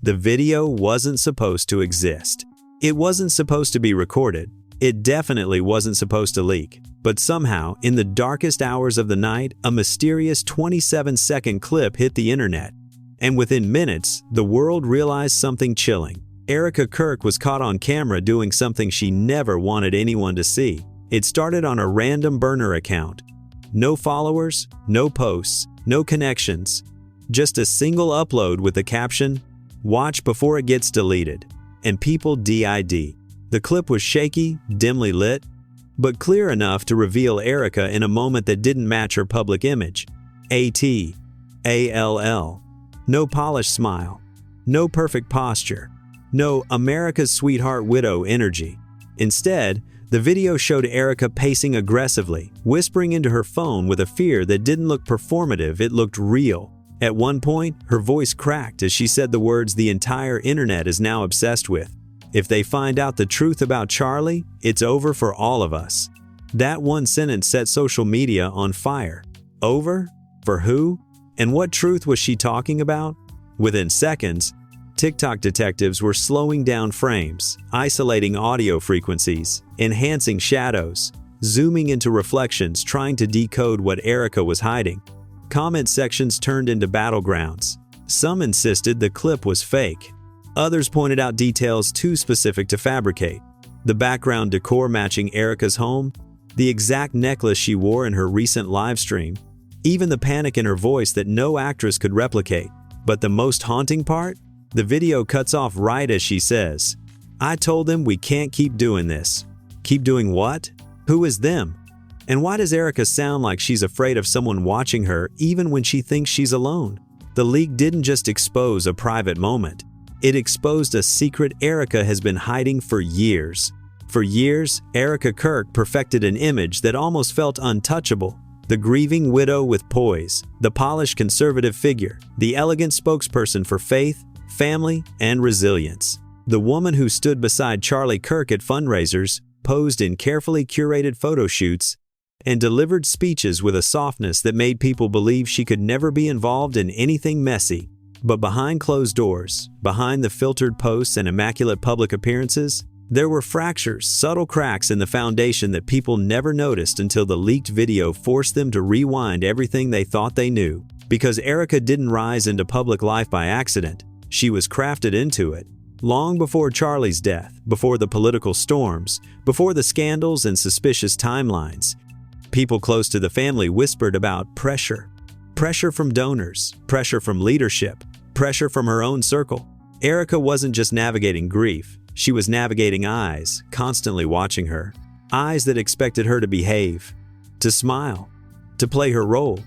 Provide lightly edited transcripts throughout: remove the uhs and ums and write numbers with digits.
The video wasn't supposed to exist. It wasn't supposed to be recorded. It definitely wasn't supposed to leak. But somehow, in the darkest hours of the night, a mysterious 27-second clip hit the internet. And within minutes, the world realized something chilling. Erika Kirk was caught on camera doing something she never wanted anyone to see. It started on a random burner account. No followers, no posts, no connections. Just a single upload with the caption, "Watch before it gets deleted." And people did. The clip was shaky, dimly lit, but clear enough to reveal Erika in a moment that didn't match her public image. ATALL. No polished smile. No perfect posture. No America's sweetheart widow energy. Instead, the video showed Erika pacing aggressively, whispering into her phone with a fear that didn't look performative, it looked real. At one point, her voice cracked as she said the words the entire internet is now obsessed with. "If they find out the truth about Charlie, it's over for all of us." That one sentence set social media on fire. Over? For who? And what truth was she talking about? Within seconds, TikTok detectives were slowing down frames, isolating audio frequencies, enhancing shadows, zooming into reflections, trying to decode what Erika was hiding. Comment sections turned into battlegrounds. Some insisted the clip was fake. Others pointed out details too specific to fabricate. The background decor matching Erika's home, the exact necklace she wore in her recent livestream, even the panic in her voice that no actress could replicate. But the most haunting part? The video cuts off right as she says, "I told them we can't keep doing this." Keep doing what? Who is them? And why does Erika sound like she's afraid of someone watching her even when she thinks she's alone? The leak didn't just expose a private moment. It exposed a secret Erika has been hiding for years. For years, Erika Kirk perfected an image that almost felt untouchable. The grieving widow with poise, the polished conservative figure, the elegant spokesperson for faith, family, and resilience. The woman who stood beside Charlie Kirk at fundraisers, posed in carefully curated photo shoots, and delivered speeches with a softness that made people believe she could never be involved in anything messy. But behind closed doors, behind the filtered posts and immaculate public appearances, there were fractures, subtle cracks in the foundation that people never noticed until the leaked video forced them to rewind everything they thought they knew. Because Erika didn't rise into public life by accident, she was crafted into it. Long before Charlie's death, before the political storms, before the scandals and suspicious timelines, people close to the family whispered about pressure. Pressure from donors, pressure from leadership, pressure from her own circle. Erika wasn't just navigating grief. She was navigating eyes, constantly watching her. Eyes that expected her to behave, to smile, to play her role.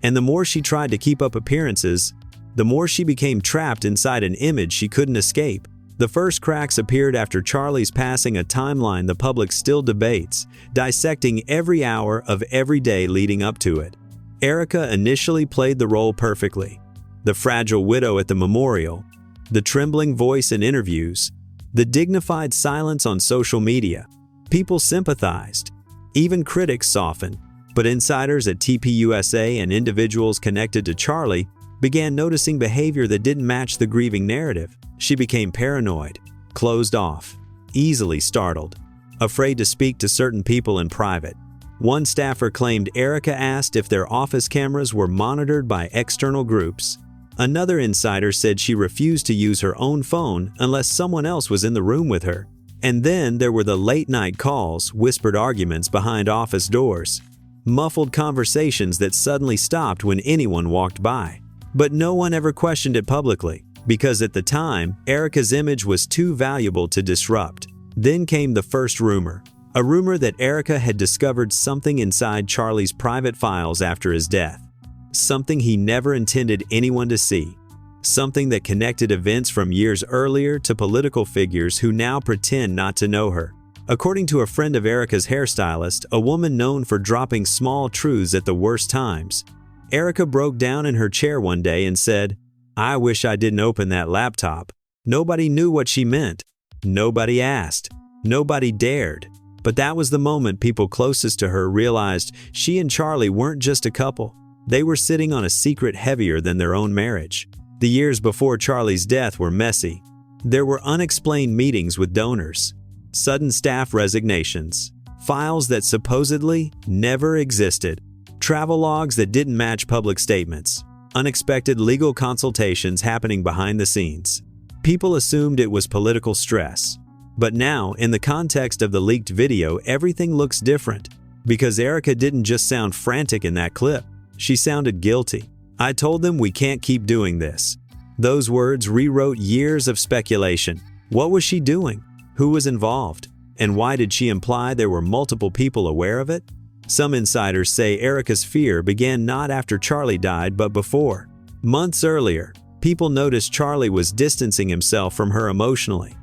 And the more she tried to keep up appearances, the more she became trapped inside an image she couldn't escape. The first cracks appeared after Charlie's passing, a timeline the public still debates, dissecting every hour of every day leading up to it. Erika initially played the role perfectly. The fragile widow at the memorial, the trembling voice in interviews, the dignified silence on social media. People sympathized. Even critics softened. But insiders at TPUSA and individuals connected to Charlie began noticing behavior that didn't match the grieving narrative. She became paranoid, closed off, easily startled, afraid to speak to certain people in private. One staffer claimed Erika asked if their office cameras were monitored by external groups. Another insider said she refused to use her own phone unless someone else was in the room with her. And then there were the late-night calls, whispered arguments behind office doors, muffled conversations that suddenly stopped when anyone walked by. But no one ever questioned it publicly, because at the time, Erika's image was too valuable to disrupt. Then came the first rumor, a rumor that Erika had discovered something inside Charlie's private files after his death. Something he never intended anyone to see. Something that connected events from years earlier to political figures who now pretend not to know her. According to a friend of Erika's hairstylist, a woman known for dropping small truths at the worst times, Erika broke down in her chair one day and said, "I wish I didn't open that laptop." Nobody knew what she meant. Nobody asked. Nobody dared. But that was the moment people closest to her realized she and Charlie weren't just a couple. They were sitting on a secret heavier than their own marriage. The years before Charlie's death were messy. There were unexplained meetings with donors, sudden staff resignations, files that supposedly never existed, travel logs that didn't match public statements, unexpected legal consultations happening behind the scenes. People assumed it was political stress. But now, in the context of the leaked video, everything looks different. Because Erika didn't just sound frantic in that clip. She sounded guilty. "I told them we can't keep doing this." Those words rewrote years of speculation. What was she doing? Who was involved? And why did she imply there were multiple people aware of it? Some insiders say Erika's fear began not after Charlie died, but before. Months earlier, people noticed Charlie was distancing himself from her emotionally.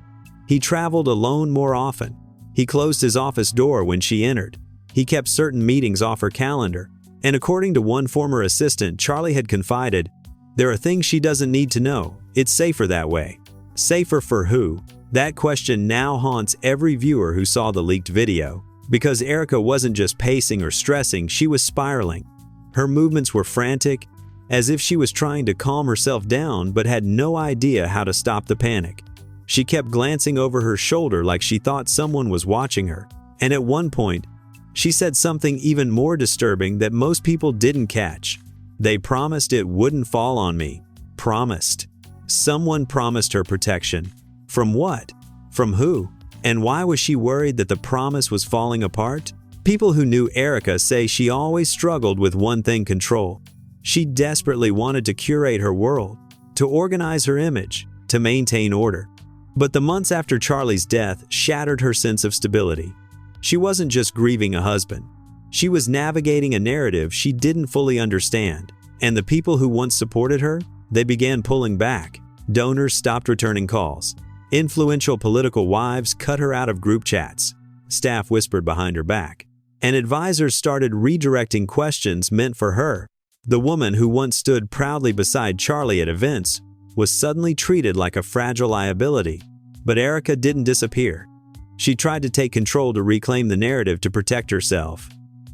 He traveled alone more often. He closed his office door when she entered. He kept certain meetings off her calendar. And according to one former assistant, Charlie had confided, "There are things she doesn't need to know. It's safer that way." Safer for who? That question now haunts every viewer who saw the leaked video. Because Erika wasn't just pacing or stressing, she was spiraling. Her movements were frantic, as if she was trying to calm herself down but had no idea how to stop the panic. She kept glancing over her shoulder like she thought someone was watching her. And at one point, she said something even more disturbing that most people didn't catch. "They promised it wouldn't fall on me." Promised. Someone promised her protection. From what? From who? And why was she worried that the promise was falling apart? People who knew Erika say she always struggled with one thing: control. She desperately wanted to curate her world, to organize her image, to maintain order. But the months after Charlie's death shattered her sense of stability. She wasn't just grieving a husband. She was navigating a narrative she didn't fully understand. And the people who once supported her, they began pulling back. Donors stopped returning calls. Influential political wives cut her out of group chats. Staff whispered behind her back. And advisors started redirecting questions meant for her. The woman who once stood proudly beside Charlie at events was suddenly treated like a fragile liability. But Erika didn't disappear. She tried to take control to reclaim the narrative to protect herself.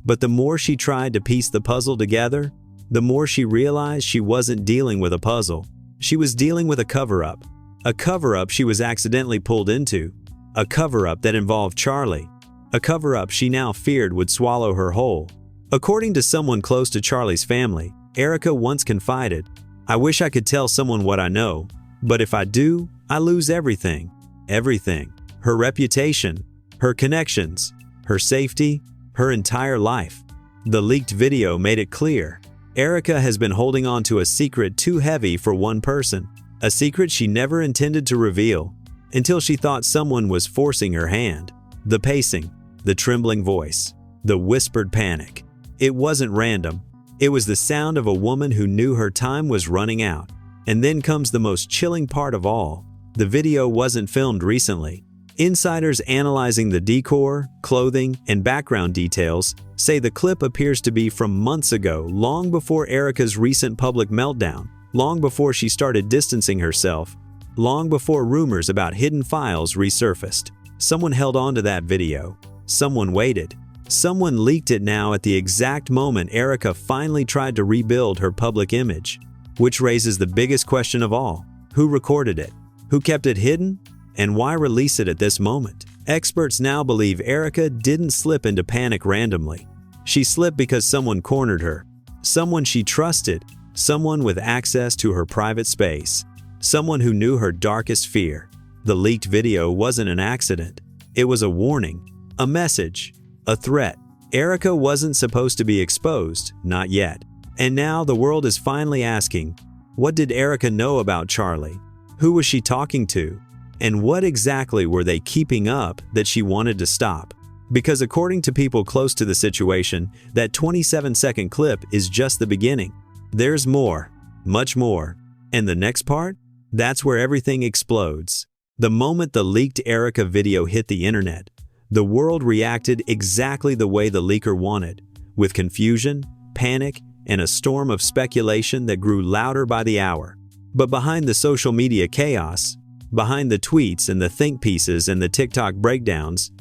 But the more she tried to piece the puzzle together, the more she realized she wasn't dealing with a puzzle. She was dealing with a cover-up. A cover-up she was accidentally pulled into. A cover-up that involved Charlie. A cover-up she now feared would swallow her whole. According to someone close to Charlie's family, Erika once confided, "I wish I could tell someone what I know, but if I do, I lose everything." Everything. Her reputation, her connections, her safety, her entire life. The leaked video made it clear. Erika has been holding on to a secret too heavy for one person. A secret she never intended to reveal, until she thought someone was forcing her hand. The pacing, the trembling voice, the whispered panic. It wasn't random. It was the sound of a woman who knew her time was running out. And then comes the most chilling part of all. The video wasn't filmed recently. Insiders analyzing the decor, clothing, and background details say the clip appears to be from months ago, long before Erika's recent public meltdown, long before she started distancing herself, long before rumors about hidden files resurfaced. Someone held on to that video. Someone waited. Someone leaked it now at the exact moment Erika finally tried to rebuild her public image. Which raises the biggest question of all. Who recorded it? Who kept it hidden? And why release it at this moment? Experts now believe Erika didn't slip into panic randomly. She slipped because someone cornered her. Someone she trusted. Someone with access to her private space. Someone who knew her darkest fear. The leaked video wasn't an accident. It was a warning, a message, a threat. Erika wasn't supposed to be exposed, not yet. And now the world is finally asking, what did Erika know about Charlie? Who was she talking to? And what exactly were they keeping up that she wanted to stop? Because according to people close to the situation, that 27-second clip is just the beginning. There's more, much more. And the next part? That's where everything explodes. The moment the leaked Erika video hit the internet, the world reacted exactly the way the leaker wanted, with confusion, panic, and a storm of speculation that grew louder by the hour. But behind the social media chaos, behind the tweets and the think pieces and the TikTok breakdowns,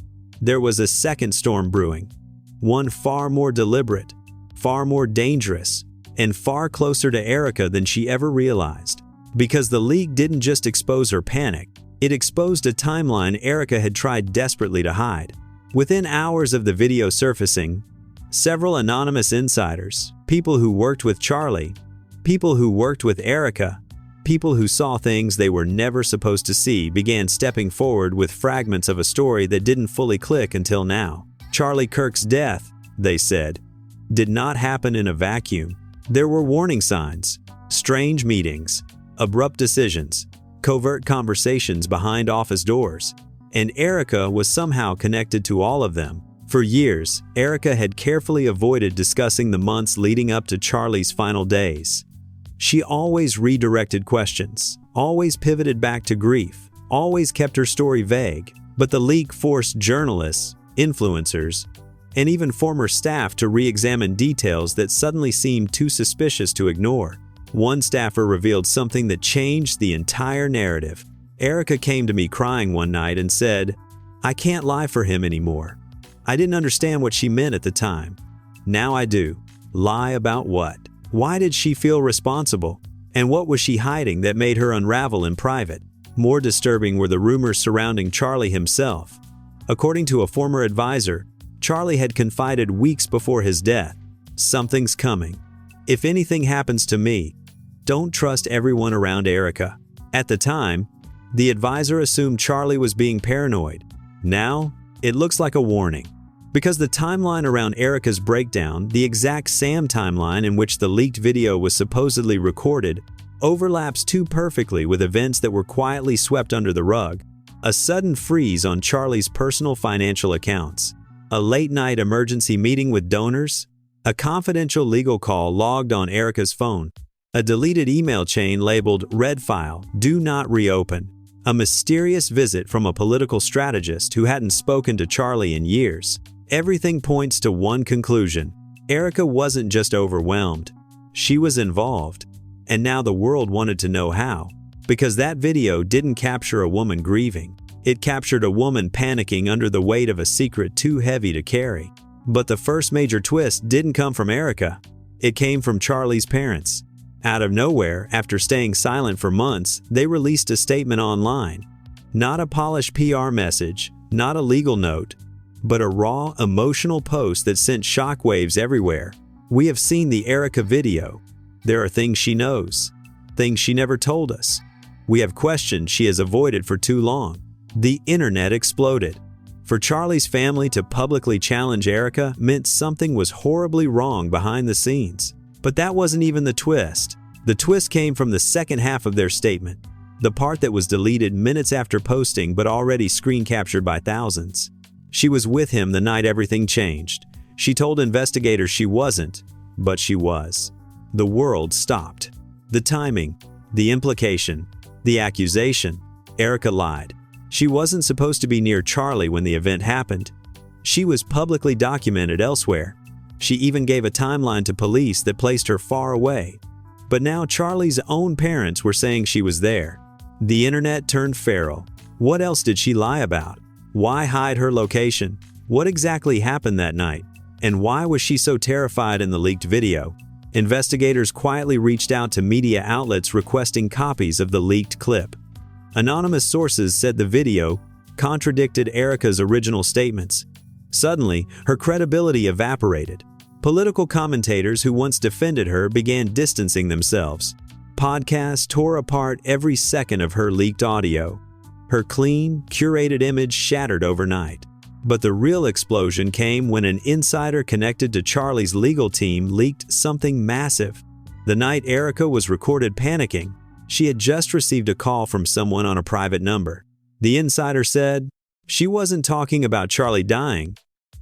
there was a second storm brewing. One far more deliberate, far more dangerous, and far closer to Erika than she ever realized. Because the leak didn't just expose her panic, it exposed a timeline Erika had tried desperately to hide. Within hours of the video surfacing, several anonymous insiders, people who worked with Charlie, people who worked with Erika, people who saw things they were never supposed to see, began stepping forward with fragments of a story that didn't fully click until now. Charlie Kirk's death, they said, did not happen in a vacuum. There were warning signs, strange meetings, abrupt decisions, covert conversations behind office doors, and Erika was somehow connected to all of them. For years, Erika had carefully avoided discussing the months leading up to Charlie's final days. She always redirected questions, always pivoted back to grief, always kept her story vague, but the leak forced journalists, influencers, and even former staff to re-examine details that suddenly seemed too suspicious to ignore. One staffer revealed something that changed the entire narrative. Erika came to me crying one night and said, "I can't lie for him anymore. I didn't understand what she meant at the time. Now I do." Lie about what? Why did she feel responsible? And what was she hiding that made her unravel in private? More disturbing were the rumors surrounding Charlie himself. According to a former advisor, Charlie had confided weeks before his death, "Something's coming. If anything happens to me, don't trust everyone around Erika." At the time, the advisor assumed Charlie was being paranoid. Now, it looks like a warning. Because the timeline around Erika's breakdown, the exact Sam timeline in which the leaked video was supposedly recorded, overlaps too perfectly with events that were quietly swept under the rug. A sudden freeze on Charlie's personal financial accounts, a late-night emergency meeting with donors, a confidential legal call logged on Erika's phone, a deleted email chain labeled "Red File, Do Not Reopen," a mysterious visit from a political strategist who hadn't spoken to Charlie in years. Everything points to one conclusion: Erika wasn't just overwhelmed, she was involved. And now the world wanted to know how. Because that video didn't capture a woman grieving. It captured a woman panicking under the weight of a secret too heavy to carry. But the first major twist didn't come from Erika. It came from Charlie's parents. Out of nowhere, after staying silent for months, they released a statement online. Not a polished PR message, not a legal note, but a raw, emotional post that sent shockwaves everywhere. "We have seen the Erika video. There are things she knows, things she never told us. We have questions she has avoided for too long." The internet exploded. For Charlie's family to publicly challenge Erika meant something was horribly wrong behind the scenes. But that wasn't even the twist. The twist came from the second half of their statement, the part that was deleted minutes after posting but already screen captured by thousands. She was with him the night everything changed. She told investigators she wasn't, but she was. The world stopped. The timing, the implication, the accusation. Erika lied. She wasn't supposed to be near Charlie when the event happened. She was publicly documented elsewhere. She even gave a timeline to police that placed her far away. But now Charlie's own parents were saying she was there. The internet turned feral. What else did she lie about? Why hide her location? What exactly happened that night? And why was she so terrified in the leaked video? Investigators quietly reached out to media outlets requesting copies of the leaked clip. Anonymous sources said the video contradicted Erika's original statements. Suddenly, her credibility evaporated. Political commentators who once defended her began distancing themselves. Podcasts tore apart every second of her leaked audio. Her clean, curated image shattered overnight. But the real explosion came when an insider connected to Charlie's legal team leaked something massive. The night Erika was recorded panicking, she had just received a call from someone on a private number. The insider said, she wasn't talking about Charlie dying.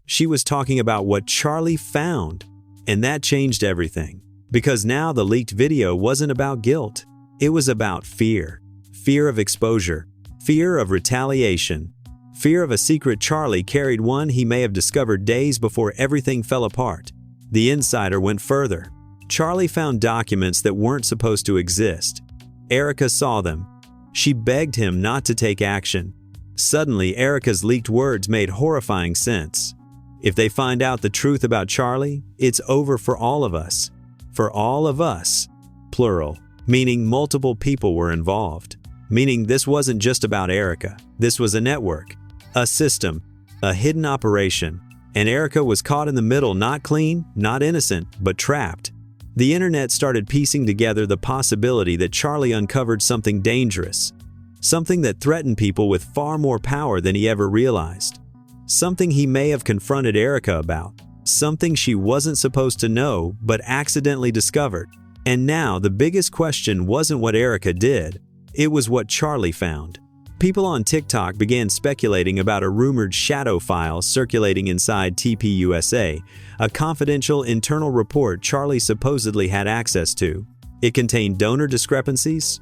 She was talking about what Charlie found. And that changed everything. Because now the leaked video wasn't about guilt. It was about fear. Fear of exposure. Fear of retaliation. Fear of a secret Charlie carried, one he may have discovered days before everything fell apart. The insider went further. Charlie found documents that weren't supposed to exist. Erika saw them. She begged him not to take action. Suddenly, Erika's leaked words made horrifying sense. If they find out the truth about Charlie, it's over for all of us. For all of us. Plural. meaning multiple people were involved. Meaning this wasn't just about Erika. This was a network, a system, a hidden operation. And Erika was caught in the middle, not clean, not innocent, but trapped. The internet started piecing together the possibility that Charlie uncovered something dangerous, something that threatened people with far more power than he ever realized. Something he may have confronted Erika about, something she wasn't supposed to know but accidentally discovered. And now the biggest question wasn't what Erika did, it was what Charlie found. People on TikTok began speculating about a rumored shadow file circulating inside TPUSA, a confidential internal report Charlie supposedly had access to. It contained donor discrepancies,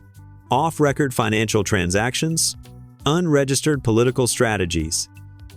off-record financial transactions, unregistered political strategies,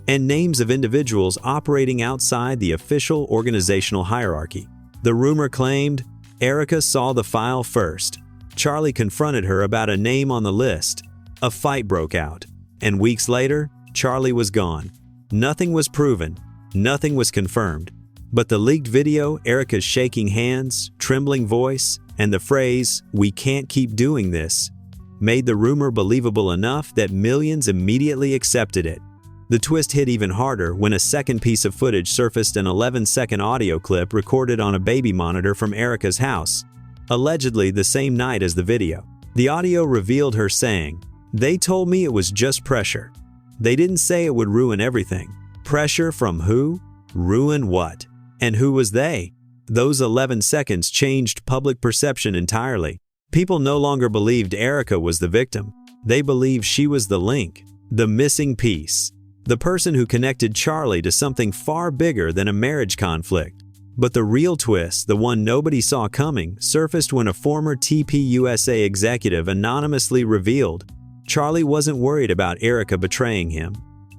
and names of individuals operating outside the official organizational hierarchy. The rumor claimed Erika saw the file first. Charlie confronted her about a name on the list. A fight broke out, and weeks later, Charlie was gone. Nothing was proven, nothing was confirmed. But the leaked video, Erika's shaking hands, trembling voice, and the phrase, "We can't keep doing this," made the rumor believable enough that millions immediately accepted it. The twist hit even harder when a second piece of footage surfaced, an 11-second audio clip recorded on a baby monitor from Erika's house, allegedly the same night as the video. The audio revealed her saying, "They told me it was just pressure. They didn't say it would ruin everything." Pressure from who? Ruin what? And who was they? Those 11 seconds changed public perception entirely. People no longer believed Erika was the victim. They believed she was the link, the missing piece, the person who connected Charlie to something far bigger than a marriage conflict. But the real twist, the one nobody saw coming, surfaced when a former TPUSA executive anonymously revealed Charlie wasn't worried about Erika betraying him.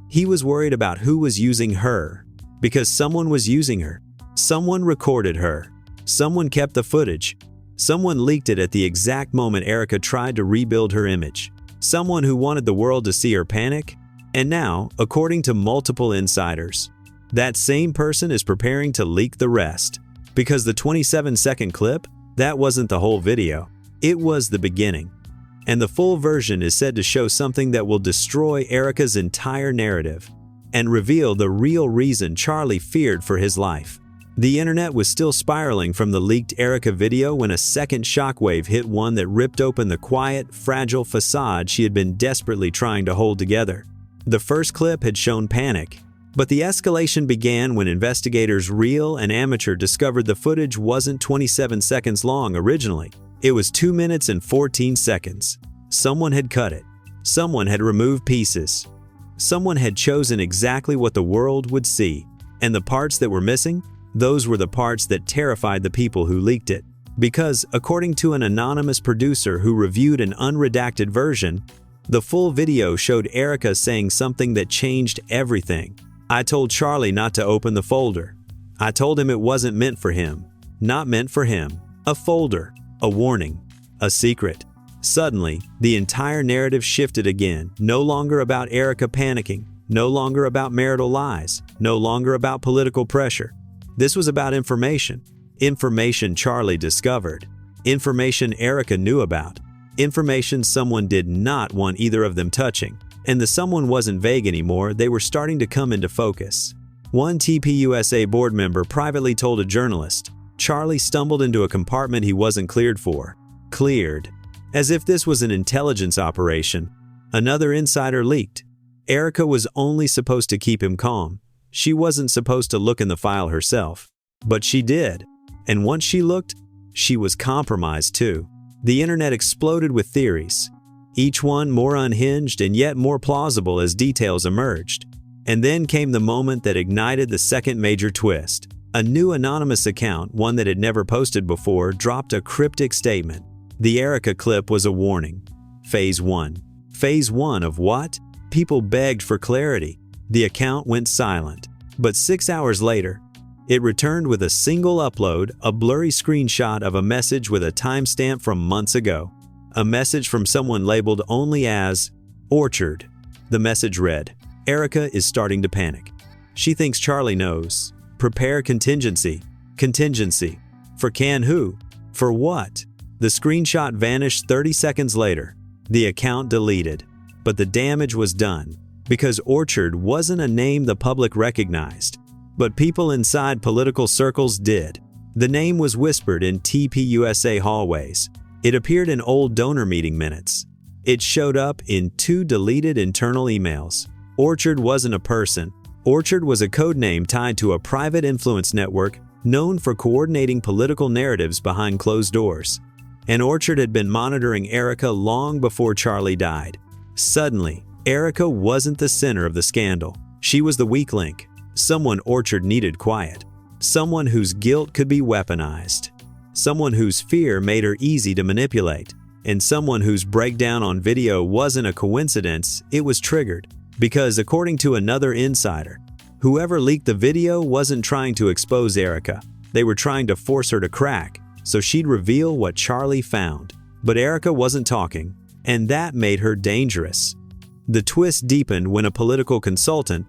He was worried about who was using her. Because someone was using her. Someone recorded her. Someone kept the footage. Someone leaked it at the exact moment Erika tried to rebuild her image. Someone who wanted the world to see her panic. And now, according to multiple insiders, that same person is preparing to leak the rest. Because the 27-second clip, that wasn't the whole video. It was the beginning. And the full version is said to show something that will destroy Erika's entire narrative and reveal the real reason Charlie feared for his life. The internet was still spiraling from the leaked Erika video when a second shockwave hit, one that ripped open the quiet, fragile facade she had been desperately trying to hold together. The first clip had shown panic. But the escalation began when investigators, real and amateur, discovered the footage wasn't 27 seconds long originally. It was 2 minutes and 14 seconds. Someone had cut it. Someone had removed pieces. Someone had chosen exactly what the world would see. And the parts that were missing, those were the parts that terrified the people who leaked it. Because, according to an anonymous producer who reviewed an unredacted version, the full video showed Erika saying something that changed everything. "I told Charlie not to open the folder. I told him it wasn't meant for him. Not meant for him. A folder. A warning. A secret." Suddenly, the entire narrative shifted again. No longer about Erika panicking. No longer about marital lies. No longer about political pressure. This was about information. Information Charlie discovered. Information Erika knew about. Information someone did not want either of them touching. And the someone wasn't vague anymore, they were starting to come into focus. One TPUSA board member privately told a journalist, Charlie stumbled into a compartment he wasn't cleared for. Cleared. As if this was an intelligence operation. Another insider leaked. Erika was only supposed to keep him calm. She wasn't supposed to look in the file herself. But she did. And once she looked, she was compromised too. The internet exploded with theories. Each one more unhinged and yet more plausible as details emerged. And then came the moment that ignited the second major twist. A new anonymous account, one that had never posted before, dropped a cryptic statement. The Erika clip was a warning. Phase 1. Phase 1 of what? People begged for clarity. The account went silent. But 6 hours later, it returned with a single upload, a blurry screenshot of a message with a timestamp from months ago. A message from someone labeled only as Orchard. The message read, "Erika is starting to panic. She thinks Charlie knows. Prepare contingency. Contingency. For can who? For what? The screenshot vanished 30 seconds later. The account deleted. But the damage was done, because Orchard wasn't a name the public recognized. But people inside political circles did. The name was whispered in TPUSA hallways. It appeared in old donor meeting minutes. It showed up in 2 deleted internal emails. Orchard wasn't a person. Orchard was a codename tied to a private influence network known for coordinating political narratives behind closed doors. And Orchard had been monitoring Erika long before Charlie died. Suddenly, Erika wasn't the center of the scandal. She was the weak link, someone Orchard needed quiet, someone whose guilt could be weaponized, someone whose fear made her easy to manipulate, and someone whose breakdown on video wasn't a coincidence, it was triggered. Because according to another insider, whoever leaked the video wasn't trying to expose Erika. They were trying to force her to crack, so she'd reveal what Charlie found. But Erika wasn't talking, and that made her dangerous. The twist deepened when a political consultant,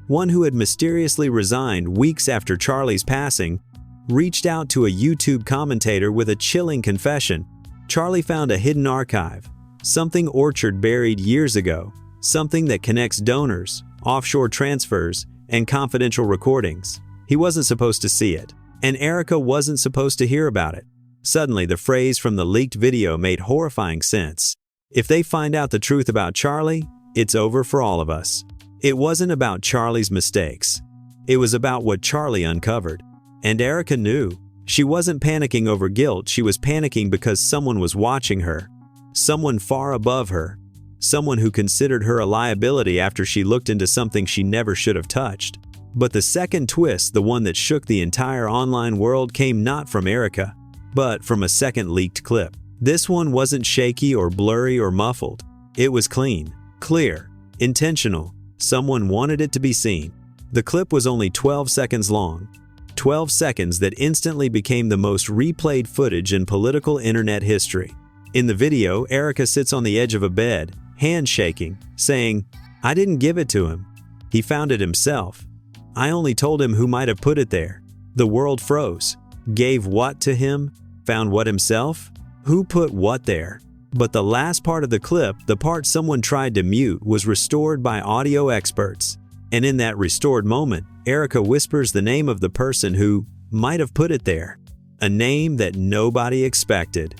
one who had mysteriously resigned weeks after Charlie's passing, reached out to a YouTube commentator with a chilling confession. Charlie found a hidden archive, something Orchard buried years ago, something that connects donors, offshore transfers, and confidential recordings. He wasn't supposed to see it, and Erika wasn't supposed to hear about it. Suddenly, the phrase from the leaked video made horrifying sense. If they find out the truth about Charlie, it's over for all of us. It wasn't about Charlie's mistakes. It was about what Charlie uncovered. And Erika knew. She wasn't panicking over guilt, she was panicking because someone was watching her. Someone far above her. Someone who considered her a liability after she looked into something she never should have touched. But the second twist, the one that shook the entire online world, came not from Erika, but from a second leaked clip. This one wasn't shaky or blurry or muffled. It was clean, clear, intentional. Someone wanted it to be seen. The clip was only 12 seconds long. 12 seconds that instantly became the most replayed footage in political internet history. In the video, Erika sits on the edge of a bed, hands shaking, saying, "I didn't give it to him. He found it himself. I only told him who might have put it there." The world froze. Gave what to him? Found what himself? Who put what there? But the last part of the clip, the part someone tried to mute, was restored by audio experts. And in that restored moment, Erika whispers the name of the person who might have put it there. A name that nobody expected.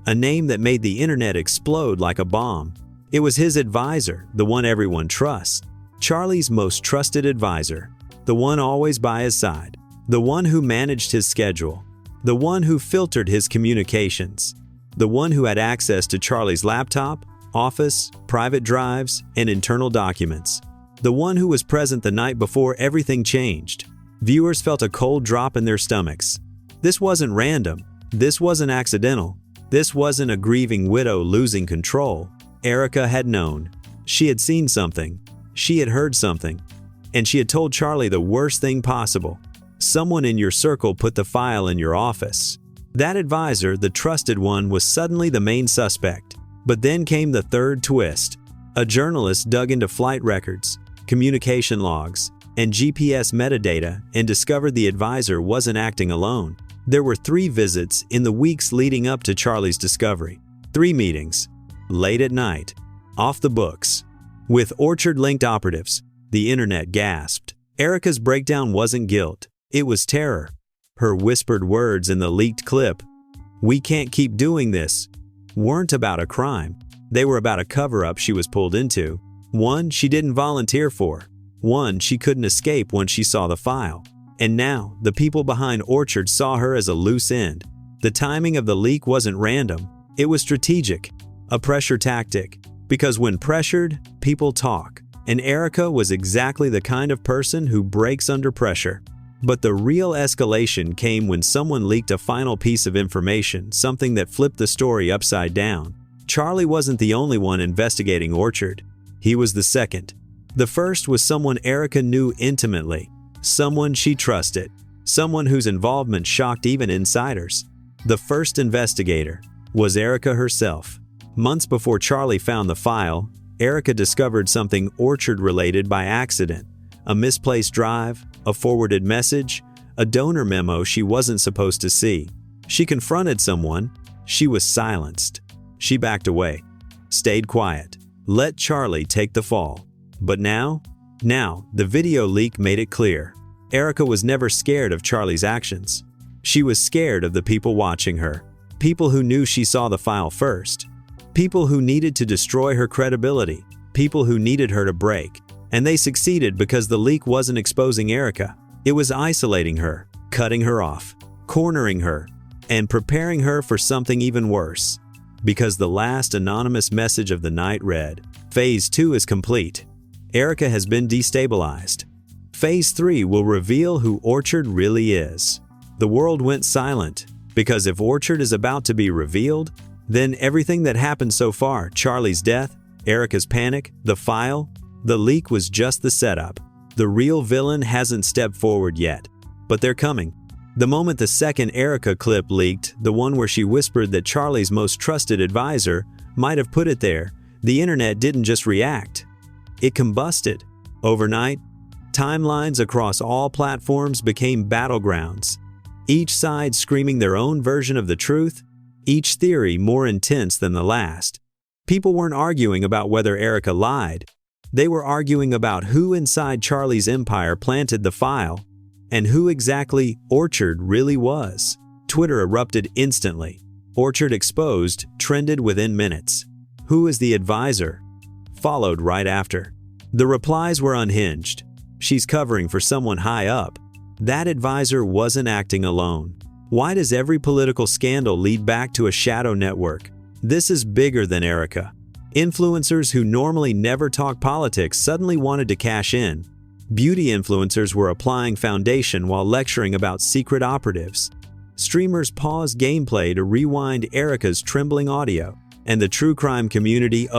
A name that made the internet explode like a bomb. It was his advisor, the one everyone trusts. Charlie's most trusted advisor. The one always by his side. The one who managed his schedule. The one who filtered his communications. The one who had access to Charlie's laptop, office, private drives, and internal documents. The one who was present the night before everything changed. Viewers felt a cold drop in their stomachs. This wasn't random. This wasn't accidental. This wasn't a grieving widow losing control. Erika had known. She had seen something. She had heard something. And she had told Charlie the worst thing possible. Someone in your circle put the file in your office. That advisor, the trusted one, was suddenly the main suspect. But then came the third twist. A journalist dug into flight records, communication logs, and GPS metadata and discovered the advisor wasn't acting alone. There were 3 visits in the weeks leading up to Charlie's discovery. 3 meetings. Late at night. Off the books. With Orchard-linked operatives. The internet gasped. Erika's breakdown wasn't guilt. It was terror. Her whispered words in the leaked clip, "We can't keep doing this," weren't about a crime. They were about a cover-up she was pulled into. One she didn't volunteer for. One she couldn't escape once she saw the file. And now, the people behind Orchard saw her as a loose end. The timing of the leak wasn't random. It was strategic. A pressure tactic. Because when pressured, people talk. And Erika was exactly the kind of person who breaks under pressure. But the real escalation came when someone leaked a final piece of information, something that flipped the story upside down. Charlie wasn't the only one investigating Orchard. He was the second. The first was someone Erika knew intimately. Someone she trusted. Someone whose involvement shocked even insiders. The first investigator was Erika herself. Months before Charlie found the file, Erika discovered something Orchard-related by accident. A misplaced drive, a forwarded message, a donor memo she wasn't supposed to see. She confronted someone. She was silenced. She backed away, stayed quiet, let Charlie take the fall. But now, the video leak made it clear. Erika was never scared of Charlie's actions. She was scared of the people watching her. People who knew she saw the file first. People who needed to destroy her credibility. People who needed her to break. And they succeeded because the leak wasn't exposing Erika. It was isolating her, cutting her off, cornering her, and preparing her for something even worse. Because the last anonymous message of the night read, Phase 2 is complete. Erika has been destabilized. Phase 3 will reveal who Orchard really is. The world went silent, because if Orchard is about to be revealed, then everything that happened so far, Charlie's death, Erika's panic, the file, the leak was just the setup. The real villain hasn't stepped forward yet, but they're coming. The moment the second Erika clip leaked, the one where she whispered that Charlie's most trusted advisor might have put it there, the internet didn't just react. It combusted. Overnight, timelines across all platforms became battlegrounds. Each side screaming their own version of the truth, each theory more intense than the last. People weren't arguing about whether Erika lied. They were arguing about who inside Charlie's empire planted the file and who exactly Orchard really was. Twitter erupted instantly. Orchard exposed trended within minutes. Who is the advisor? Followed right after. The replies were unhinged. She's covering for someone high up. That advisor wasn't acting alone. Why does every political scandal lead back to a shadow network? This is bigger than Erika. Influencers who normally never talk politics suddenly wanted to cash in. Beauty influencers were applying foundation while lecturing about secret operatives. Streamers paused gameplay to rewind Erika's trembling audio. And the true crime community,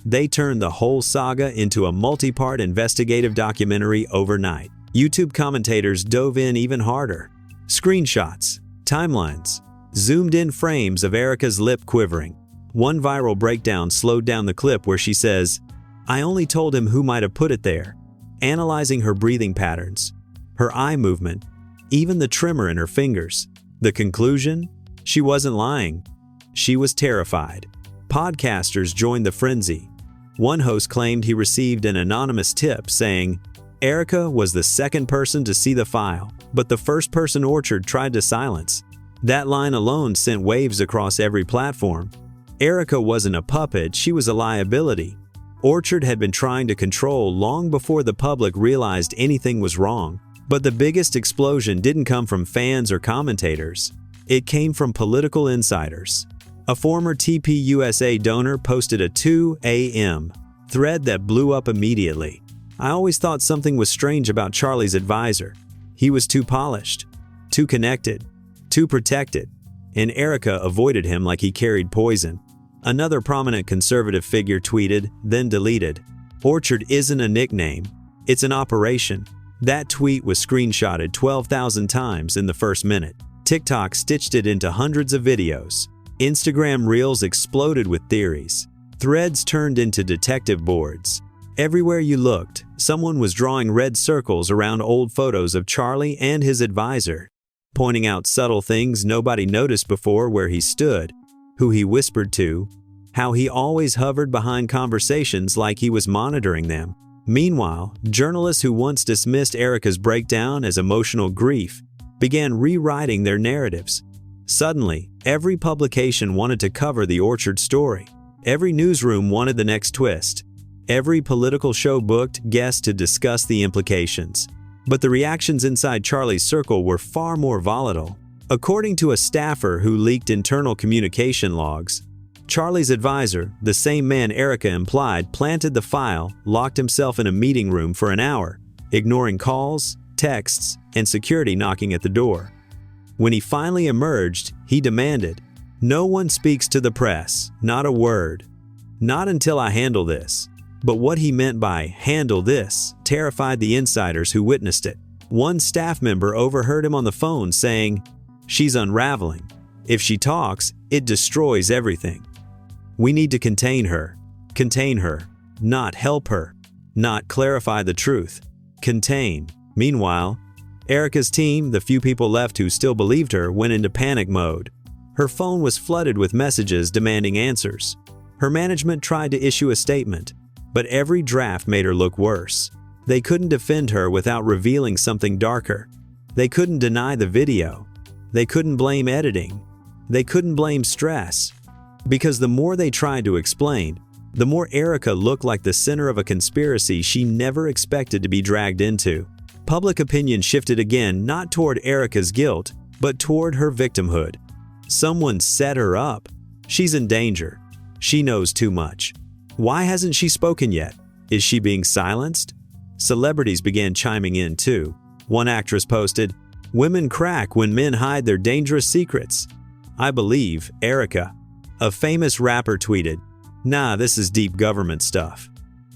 they turned the whole saga into a multi-part investigative documentary overnight. YouTube commentators dove in even harder. Screenshots, timelines, zoomed-in frames of Erika's lip quivering. One viral breakdown slowed down the clip where she says, "I only told him who might have put it there," analyzing her breathing patterns, her eye movement, even the tremor in her fingers. The conclusion? She wasn't lying. She was terrified. Podcasters joined the frenzy. One host claimed he received an anonymous tip saying, Erika was the second person to see the file, but the first person Orchard tried to silence. That line alone sent waves across every platform. Erika wasn't a puppet, she was a liability. Orchard had been trying to control long before the public realized anything was wrong. But the biggest explosion didn't come from fans or commentators. It came from political insiders. A former TPUSA donor posted a 2 a.m. thread that blew up immediately. I always thought something was strange about Charlie's advisor. He was too polished, too connected, too protected, and Erika avoided him like he carried poison. Another prominent conservative figure tweeted, then deleted, Orchard isn't a nickname, it's an operation. That tweet was screenshotted 12,000 times in the first minute. TikTok stitched it into hundreds of videos. Instagram Reels exploded with theories. Threads turned into detective boards. Everywhere you looked, someone was drawing red circles around old photos of Charlie and his advisor, pointing out subtle things nobody noticed before: where he stood, who he whispered to, how he always hovered behind conversations like he was monitoring them. Meanwhile, journalists who once dismissed Erika's breakdown as emotional grief began rewriting their narratives. Suddenly, every publication wanted to cover the Orchard story. Every newsroom wanted the next twist. Every political show booked guests to discuss the implications. But the reactions inside Charlie's circle were far more volatile. According to a staffer who leaked internal communication logs, Charlie's advisor, the same man Erika implied planted the file, locked himself in a meeting room for an hour, ignoring calls, texts, and security knocking at the door. When he finally emerged, he demanded, "No one speaks to the press, not a word. Not until I handle this." But what he meant by "handle this" terrified the insiders who witnessed it. One staff member overheard him on the phone saying, "She's unraveling. If she talks, it destroys everything. We need to contain her, not help her, not clarify the truth. Contain." Meanwhile, Erika's team, the few people left who still believed her, went into panic mode. Her phone was flooded with messages demanding answers. Her management tried to issue a statement, but every draft made her look worse. They couldn't defend her without revealing something darker. They couldn't deny the video. They couldn't blame editing. They couldn't blame stress. Because the more they tried to explain, the more Erika looked like the center of a conspiracy she never expected to be dragged into. Public opinion shifted again, not toward Erika's guilt, but toward her victimhood. Someone set her up. She's in danger. She knows too much. Why hasn't she spoken yet? Is she being silenced? Celebrities began chiming in too. One actress posted, "Women crack when men hide their dangerous secrets." I believe Erika. A famous rapper tweeted, "Nah, this is deep government stuff.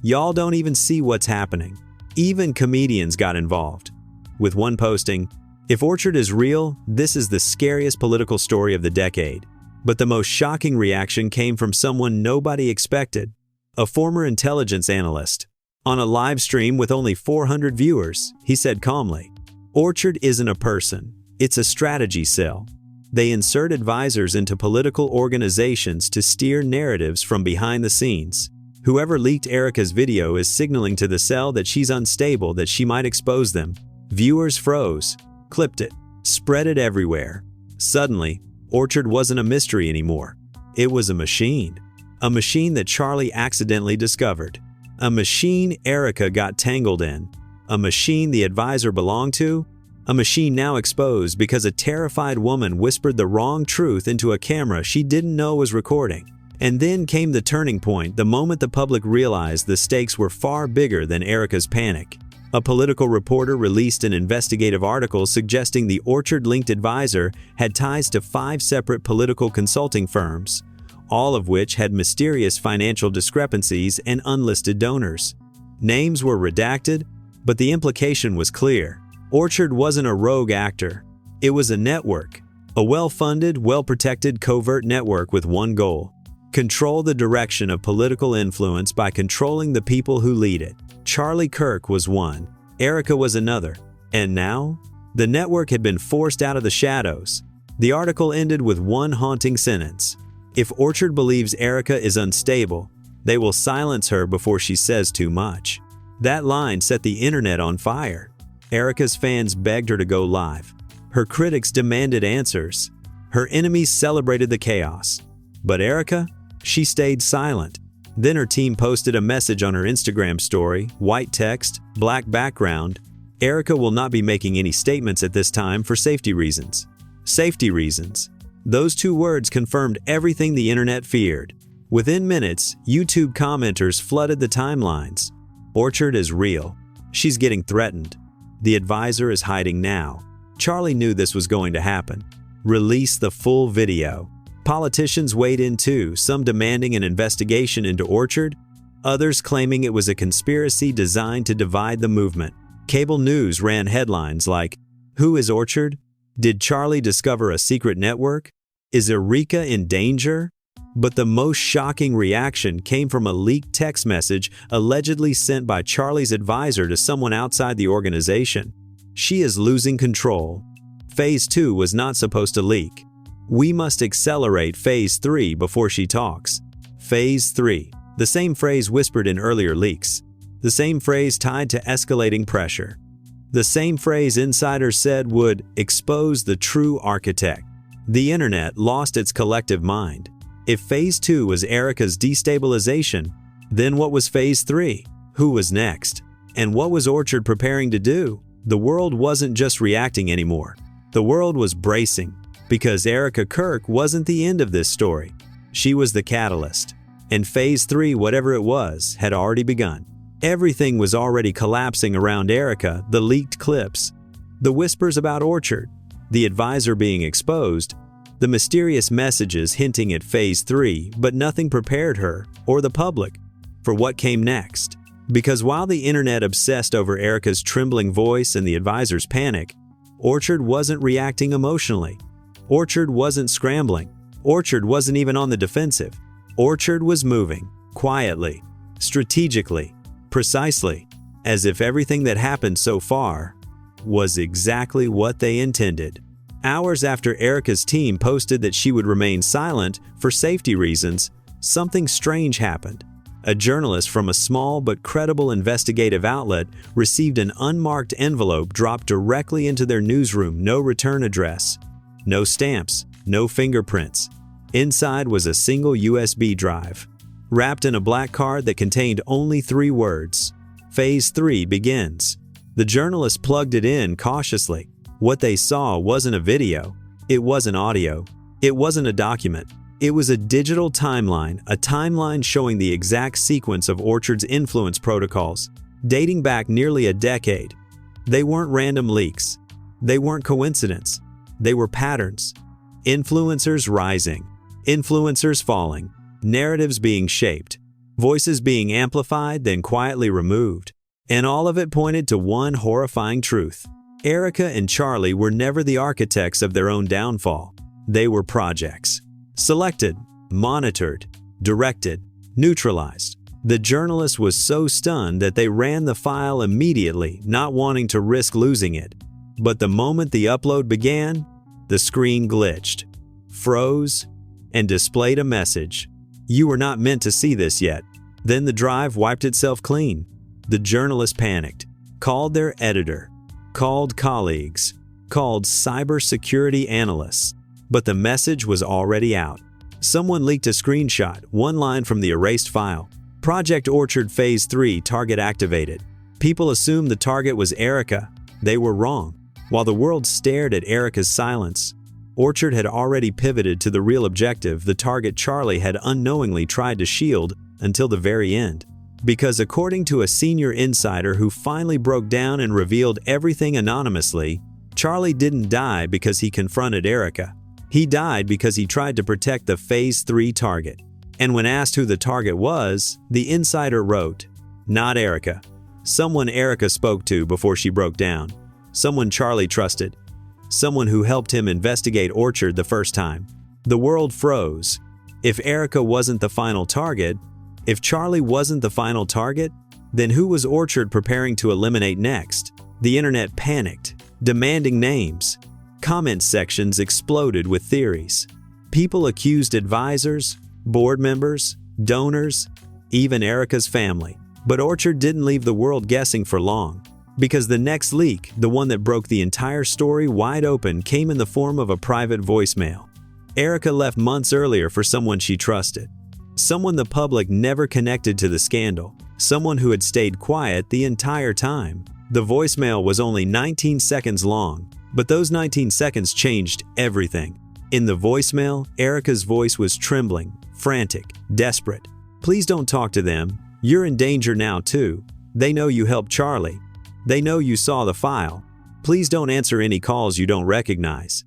Y'all don't even see what's happening." Even comedians got involved. With one posting, "If Orchard is real, this is the scariest political story of the decade." But the most shocking reaction came from someone nobody expected, a former intelligence analyst. On a live stream with only 400 viewers, he said calmly, "Orchard isn't a person, it's a strategy cell. They insert advisors into political organizations to steer narratives from behind the scenes. Whoever leaked Erika's video is signaling to the cell that she's unstable, that she might expose them." Viewers froze, clipped it, spread it everywhere. Suddenly, Orchard wasn't a mystery anymore. It was a machine. A machine that Charlie accidentally discovered. A machine Erika got tangled in. A machine the advisor belonged to. A machine now exposed because a terrified woman whispered the wrong truth into a camera she didn't know was recording. And then came the turning point, the moment the public realized the stakes were far bigger than Erika's panic. A political reporter released an investigative article suggesting the Orchard-linked advisor had ties to 5 separate political consulting firms, all of which had mysterious financial discrepancies and unlisted donors. Names were redacted, but the implication was clear. Orchard wasn't a rogue actor. It was a network, a well-funded, well-protected covert network with one goal: control the direction of political influence by controlling the people who lead it. Charlie Kirk was one, Erika was another, and now, the network had been forced out of the shadows. The article ended with one haunting sentence: "If Orchard believes Erika is unstable, they will silence her before she says too much." That line set the internet on fire. Erika's fans begged her to go live. Her critics demanded answers. Her enemies celebrated the chaos. But Erika, she stayed silent. Then her team posted a message on her Instagram story, white text, black background. "Erika will not be making any statements at this time for safety reasons." Safety reasons. Those 2 words confirmed everything the internet feared. Within minutes, YouTube commenters flooded the timelines. Orchard is real. She's getting threatened. The advisor is hiding now. Charlie knew this was going to happen. Release the full video. Politicians weighed in too, some demanding an investigation into Orchard, others claiming it was a conspiracy designed to divide the movement. Cable news ran headlines like, "Who is Orchard? Did Charlie discover a secret network? Is Erika in danger?" But the most shocking reaction came from a leaked text message allegedly sent by Charlie's advisor to someone outside the organization. "She is losing control. Phase 2 was not supposed to leak. We must accelerate Phase 3 before she talks." Phase 3. The same phrase whispered in earlier leaks. The same phrase tied to escalating pressure. The same phrase insiders said would expose the true architect. The internet lost its collective mind. If Phase 2 was Erika's destabilization, then what was Phase 3? Who was next? And what was Orchard preparing to do? The world wasn't just reacting anymore. The world was bracing, because Erika Kirk wasn't the end of this story. She was the catalyst. And Phase 3, whatever it was, had already begun. Everything was already collapsing around Erika: the leaked clips, the whispers about Orchard, the advisor being exposed, the mysterious messages hinting at Phase 3, but nothing prepared her, or the public, for what came next. Because while the internet obsessed over Erika's trembling voice and the advisor's panic, Orchard wasn't reacting emotionally. Orchard wasn't scrambling. Orchard wasn't even on the defensive. Orchard was moving, quietly, strategically, precisely, as if everything that happened so far was exactly what they intended. Hours after Erika's team posted that she would remain silent for safety reasons, something strange happened. A journalist from a small but credible investigative outlet received an unmarked envelope dropped directly into their newsroom. No return address, no stamps, no fingerprints. Inside was a single USB drive, wrapped in a black card that contained only 3 words: Phase 3 begins. The journalist plugged it in cautiously. What they saw wasn't a video, it wasn't audio, it wasn't a document. It was a digital timeline, a timeline showing the exact sequence of Orchard's influence protocols, dating back nearly a decade. They weren't random leaks. They weren't coincidence. They were patterns. Influencers rising, influencers falling, narratives being shaped, voices being amplified then quietly removed. And all of it pointed to one horrifying truth. Erika and Charlie were never the architects of their own downfall. They were projects. Selected, monitored, directed, neutralized. The journalist was so stunned that they ran the file immediately, not wanting to risk losing it. But the moment the upload began, the screen glitched, froze, and displayed a message. "You were not meant to see this yet." Then the drive wiped itself clean. The journalist panicked, called their editor, called colleagues, called cybersecurity analysts. But the message was already out. Someone leaked a screenshot, one line from the erased file. Project Orchard Phase 3 target activated. People assumed the target was Erika. They were wrong. While the world stared at Erika's silence, Orchard had already pivoted to the real objective, the target Charlie had unknowingly tried to shield until the very end. Because according to a senior insider who finally broke down and revealed everything anonymously, Charlie didn't die because he confronted Erika. He died because he tried to protect the Phase 3 target. And when asked who the target was, the insider wrote, "Not Erika. Someone Erika spoke to before she broke down. Someone Charlie trusted. Someone who helped him investigate Orchard the first time." The world froze. If Erika wasn't the final target, if Charlie wasn't the final target, then who was Orchard preparing to eliminate next? The internet panicked, demanding names. Comment sections exploded with theories. People accused advisors, board members, donors, even Erika's family. But Orchard didn't leave the world guessing for long. Because the next leak, the one that broke the entire story wide open, came in the form of a private voicemail. Erika left months earlier for someone she trusted. Someone the public never connected to the scandal. Someone who had stayed quiet the entire time. The voicemail was only 19 seconds long. But those 19 seconds changed everything. In the voicemail, Erika's voice was trembling, frantic, desperate. "Please don't talk to them. You're in danger now too. They know you helped Charlie. They know you saw the file. Please don't answer any calls you don't recognize.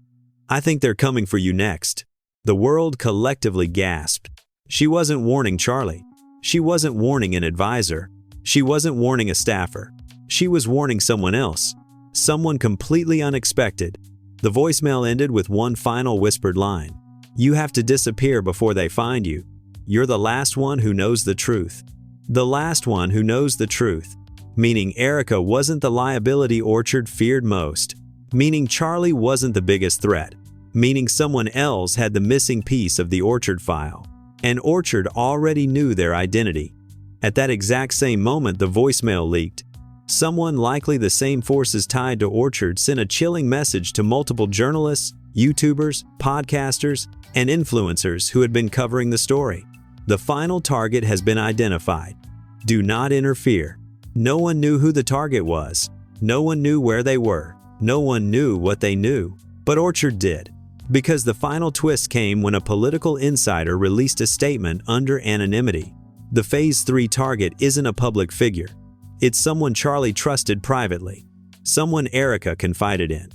I think they're coming for you next." The world collectively gasped. She wasn't warning Charlie. She wasn't warning an advisor. She wasn't warning a staffer. She was warning someone else. Someone completely unexpected. The voicemail ended with one final whispered line. "You have to disappear before they find you. You're the last one who knows the truth." The last one who knows the truth. Meaning Erika wasn't the liability Orchard feared most. Meaning Charlie wasn't the biggest threat. Meaning someone else had the missing piece of the Orchard file. And Orchard already knew their identity. At that exact same moment, the voicemail leaked. Someone, likely the same forces tied to Orchard, sent a chilling message to multiple journalists, YouTubers, podcasters, and influencers who had been covering the story. The final target has been identified. Do not interfere. No one knew who the target was. No one knew where they were. No one knew what they knew. But Orchard did. Because the final twist came when a political insider released a statement under anonymity. The Phase 3 target isn't a public figure. It's someone Charlie trusted privately. Someone Erika confided in.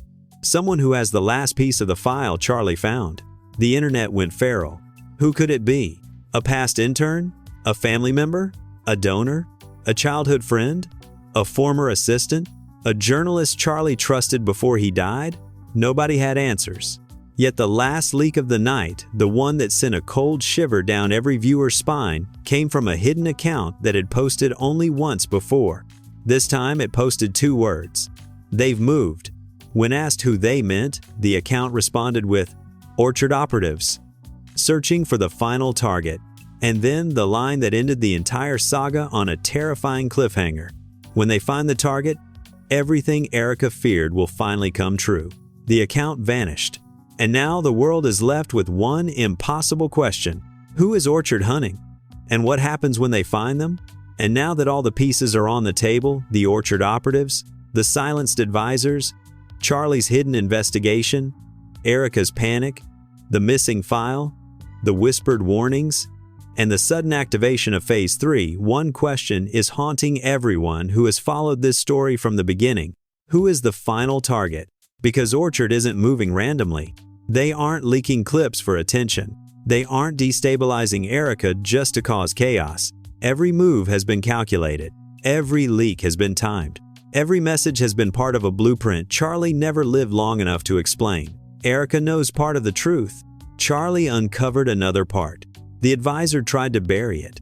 Someone who has the last piece of the file Charlie found. The internet went feral. Who could it be? A past intern? A family member? A donor? A childhood friend? A former assistant? A journalist Charlie trusted before he died? Nobody had answers. Yet the last leak of the night, the one that sent a cold shiver down every viewer's spine, came from a hidden account that had posted only once before. This time it posted 2 words. "They've moved." When asked who they meant, the account responded with, "Orchard operatives, searching for the final target." And then the line that ended the entire saga on a terrifying cliffhanger. When they find the target, everything Erika feared will finally come true. The account vanished. And now the world is left with one impossible question. Who is Orchard hunting? And what happens when they find them? And now that all the pieces are on the table, the Orchard operatives, the silenced advisors, Charlie's hidden investigation, Erika's panic, the missing file, the whispered warnings, and the sudden activation of Phase 3, one question is haunting everyone who has followed this story from the beginning. Who is the final target? Because Orchard isn't moving randomly. They aren't leaking clips for attention. They aren't destabilizing Erika just to cause chaos. Every move has been calculated. Every leak has been timed. Every message has been part of a blueprint Charlie never lived long enough to explain. Erika knows part of the truth. Charlie uncovered another part. The advisor tried to bury it.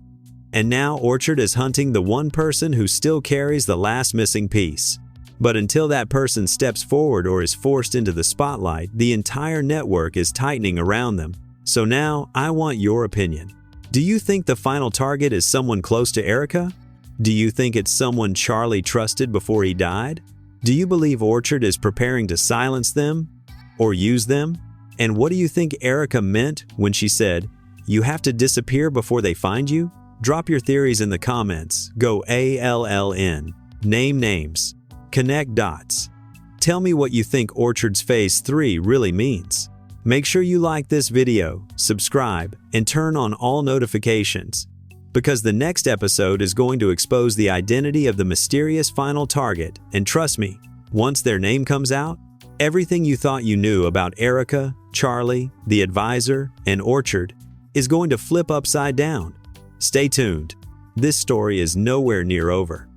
And now Orchard is hunting the one person who still carries the last missing piece. But until that person steps forward or is forced into the spotlight, the entire network is tightening around them. So now, I want your opinion. Do you think the final target is someone close to Erika? Do you think it's someone Charlie trusted before he died? Do you believe Orchard is preparing to silence them or use them? And what do you think Erika meant when she said, "You have to disappear before they find you"? Drop your theories in the comments. Go ALLN. Name names. Connect dots. Tell me what you think Orchard's Phase 3 really means. Make sure you like this video, subscribe, and turn on all notifications, because the next episode is going to expose the identity of the mysterious final target, and trust me, once their name comes out, everything you thought you knew about Erika, Charlie, the advisor, and Orchard is going to flip upside down. Stay tuned. This story is nowhere near over.